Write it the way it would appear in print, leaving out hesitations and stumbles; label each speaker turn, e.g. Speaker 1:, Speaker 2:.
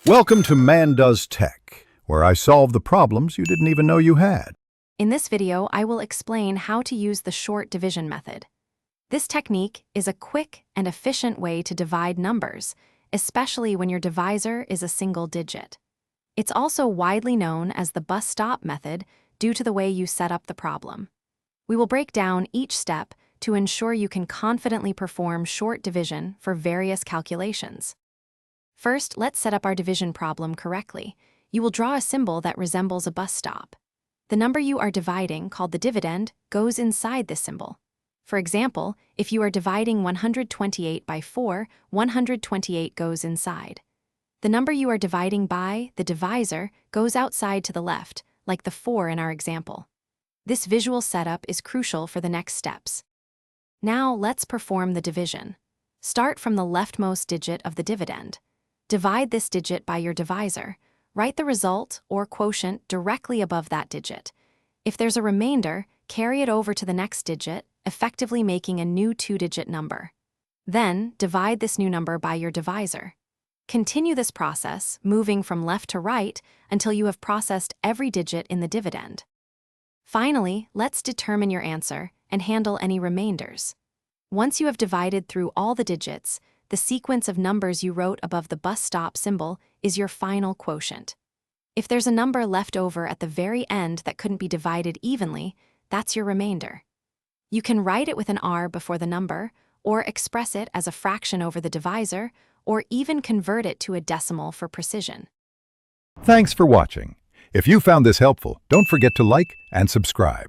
Speaker 1: Welcome to Man Does Tech, where I solve the problems you didn't even know you had.
Speaker 2: In this video, I will explain how to use the short division method. This technique is a quick and efficient way to divide numbers, especially when your divisor is a single digit. It's also widely known as the bus stop method due to the way you set up the problem. We will break down each step to ensure you can confidently perform short division for various calculations. First, let's set up our division problem correctly. You will draw a symbol that resembles a bus stop. The number you are dividing, called the dividend, goes inside this symbol. For example, if you are dividing 128 by 4, 128 goes inside. The number you are dividing by, the divisor, goes outside to the left, like the 4 in our example. This visual setup is crucial for the next steps. Now, let's perform the division. Start from the leftmost digit of the dividend. Divide this digit by your divisor. Write the result, or quotient, directly above that digit. If there's a remainder, carry it over to the next digit, effectively making a new 2-digit number. Then, divide this new number by your divisor. Continue this process, moving from left to right, until you have processed every digit in the dividend. Finally, let's determine your answer and handle any remainders. Once you have divided through all the digits, the sequence of numbers you wrote above the bus stop symbol is your final quotient. If there's a number left over at the very end that couldn't be divided evenly, that's your remainder. You can write it with an R before the number, or express it as a fraction over the divisor, or even convert it to a decimal for precision.
Speaker 1: Thanks for watching. If you found this helpful, don't forget to like and subscribe.